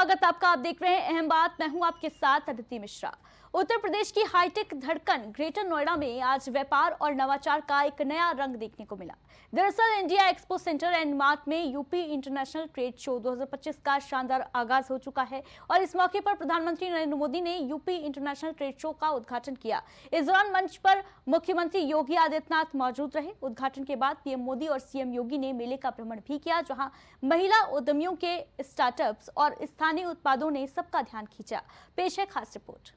स्वागत आपका। आप देख रहे हैं अहम बात। मैं हूं आपके साथ अदिति मिश्रा। उत्तर प्रदेश की हाईटेक धड़कन ग्रेटर नोएडा में आज व्यापार और नवाचार का एक नया रंग देखने को मिला। दरअसल India expo centre and mart में यूपी इंटरनेशनल ट्रेड शो 2025 का शानदार आगाज हो चुका है और इस मौके पर प्रधानमंत्री नरेंद्र मोदी ने यूपी इंटरनेशनल ट्रेड शो का उद्घाटन किया। इस दौरान मंच पर मुख्यमंत्री योगी आदित्यनाथ मौजूद रहे। उद्घाटन के बाद पीएम मोदी और सीएम योगी ने मेले का भ्रमण भी किया, जहां महिला उद्यमियों के स्टार्टअप्स और स्थानीय उत्पादों ने सबका ध्यान खींचा। पेश है खास रिपोर्ट।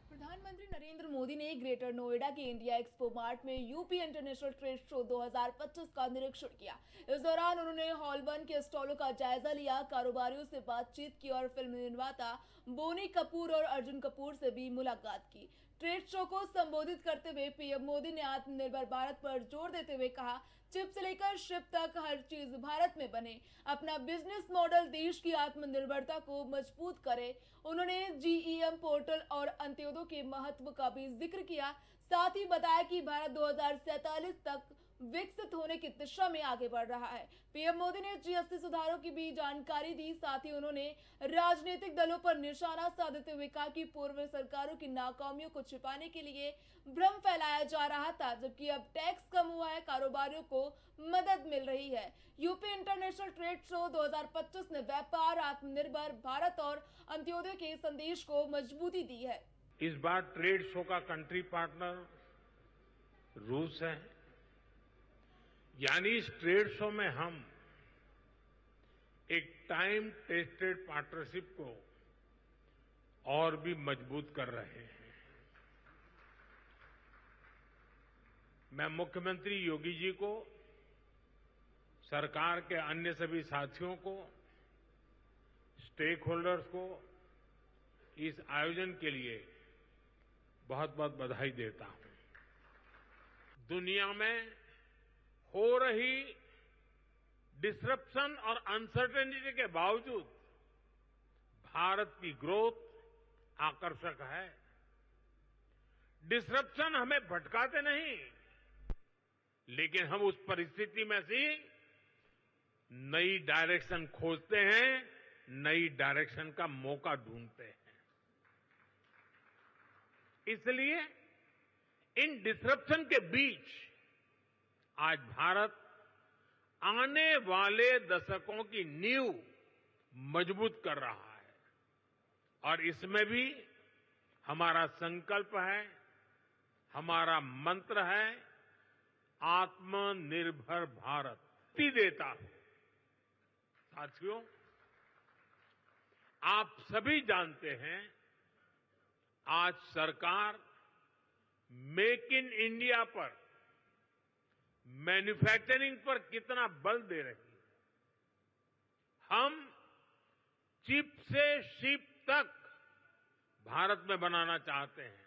प्रधानमंत्री नरेंद्र मोदी ने ग्रेटर नोएडा के इंडिया एक्सपो मार्ट में यूपी इंटरनेशनल ट्रेड शो 2025 का निरीक्षण किया। इस दौरान उन्होंने हॉल 1 के स्टॉलों का जायजा लिया, कारोबारियों से बातचीत की और फिल्म निर्माता बोनी कपूर और अर्जुन कपूर से भी मुलाकात की। ट्रेड शो को संबोधित करते हुए पीएम मोदी ने आत्मनिर्भर भारत पर जोर देते हुए कहा, चिप से लेकर शिप तक हर चीज भारत में बने। अपना बिजनेस मॉडल देश की आत्मनिर्भरता को मजबूत करे। उन्होंने जीईएम पोर्टल और अंत्योदय के महत्व का भी जिक्र किया। साथ ही बताया कि भारत 2047 तक विकसित होने की दिशा में आगे बढ़ रहा है। पीएम मोदी ने जीएसटी सुधारों की भी जानकारी दी। साथ ही उन्होंने राजनीतिक दलों पर निशाना साधते हुए कहा कि पूर्व सरकारों की नाकामियों को छिपाने के लिए भ्रम फैलाया जा रहा था, जबकि अब टैक्स कम हुआ है, कारोबारियों को मदद मिल रही है। यूपी इंटरनेशनल ट्रेड शो 2025 ने व्यापार, आत्मनिर्भर भारत और अंत्योदय के संदेश को मजबूती दी है। इस बार ट्रेड शो का कंट्री पार्टनर रूस है, यानी इस ट्रेड शो में हम एक टाइम टेस्टेड पार्टनरशिप को और भी मजबूत कर रहे हैं। मैं मुख्यमंत्री योगी जी को, सरकार के अन्य सभी साथियों को, स्टेक होल्डर्स को इस आयोजन के लिए बहुत बहुत बधाई देता हूं। दुनिया में हो रही डिसरप्शन और अनसर्टेनिटी के बावजूद भारत की ग्रोथ आकर्षक है। डिसरप्शन हमें भटकाते नहीं, लेकिन हम उस परिस्थिति में से नई डायरेक्शन खोजते हैं, नई डायरेक्शन का मौका ढूंढते हैं। इसलिए इन डिसरप्शन के बीच आज भारत आने वाले दशकों की नींव मजबूत कर रहा है और इसमें भी हमारा संकल्प है, हमारा मंत्र है, आत्मनिर्भर भारत। देता हूं साथियों, आप सभी जानते हैं आज सरकार मेक इन इंडिया पर, मैन्युफैक्चरिंग पर कितना बल दे रही है। हम चिप से शिप तक भारत में बनाना चाहते हैं।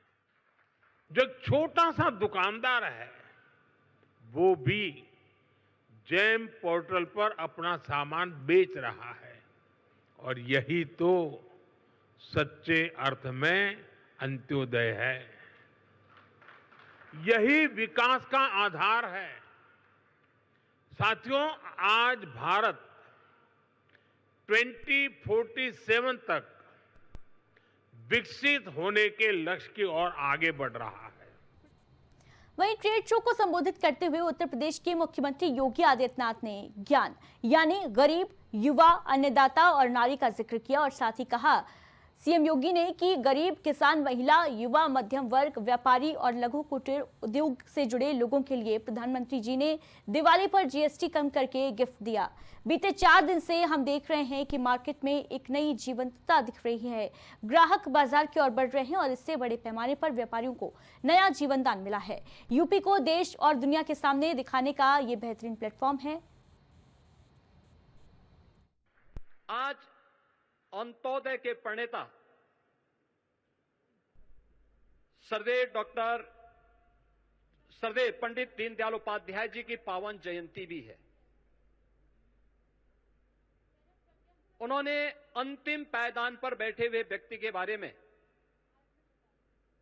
जो छोटा सा दुकानदार है वो भी जेम पोर्टल पर अपना सामान बेच रहा है और यही तो सच्चे अर्थ में अंत्योदय है। यही विकास का आधार है। साथियों, आज भारत 2047 तक विकसित होने के लक्ष्य की ओर आगे बढ़ रहा है। वहीं ट्रेड शो को संबोधित करते हुए उत्तर प्रदेश के मुख्यमंत्री योगी आदित्यनाथ ने ज्ञान यानी गरीब, युवा, अन्नदाता और नारी का जिक्र किया और साथ ही कहा सीएम योगी ने कि गरीब, किसान, महिला, युवा, मध्यम वर्ग, व्यापारी और लघु कुटीर उद्योग से जुड़े लोगों के लिए प्रधानमंत्री जी ने दिवाली पर जीएसटी कम करके गिफ्ट दिया। बीते 4 दिन से हम देख रहे हैं कि मार्केट में एक नई जीवंतता दिख रही है। ग्राहक बाजार की ओर बढ़ रहे हैं और इससे बड़े पैमाने पर व्यापारियों को नया जीवनदान मिला है। यूपी को देश और दुनिया के सामने दिखाने का ये बेहतरीन प्लेटफॉर्म है। आज अंत्योदय के प्रणेता सरदेव पंडित दीनदयाल उपाध्याय जी की पावन जयंती भी है। उन्होंने अंतिम पायदान पर बैठे हुए व्यक्ति के बारे में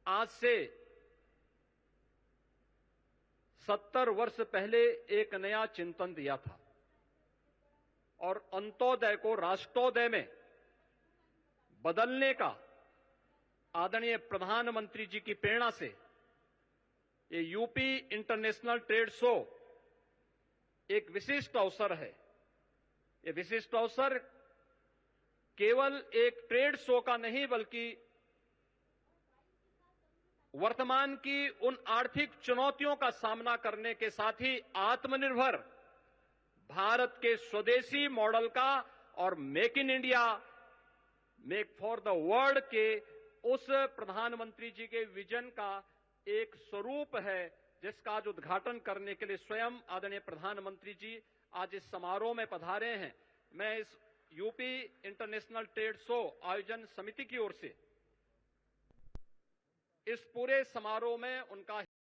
आज से 70 वर्ष पहले एक नया चिंतन दिया था और अंत्योदय को राष्ट्रोदय में बदलने का आदरणीय प्रधानमंत्री जी की प्रेरणा से ये यूपी इंटरनेशनल ट्रेड शो एक विशिष्ट अवसर है। ये विशिष्ट अवसर केवल एक ट्रेड शो का नहीं बल्कि वर्तमान की उन आर्थिक चुनौतियों का सामना करने के साथ ही आत्मनिर्भर भारत के स्वदेशी मॉडल का और make in India, make for the world के उस प्रधानमंत्री जी के विजन का एक स्वरूप है, जिसका आज उद्घाटन करने के लिए स्वयं आदरणीय प्रधानमंत्री जी आज इस समारोह में पधारे हैं। मैं इस यूपी इंटरनेशनल ट्रेड शो आयोजन समिति की ओर से इस पूरे समारोह में उनका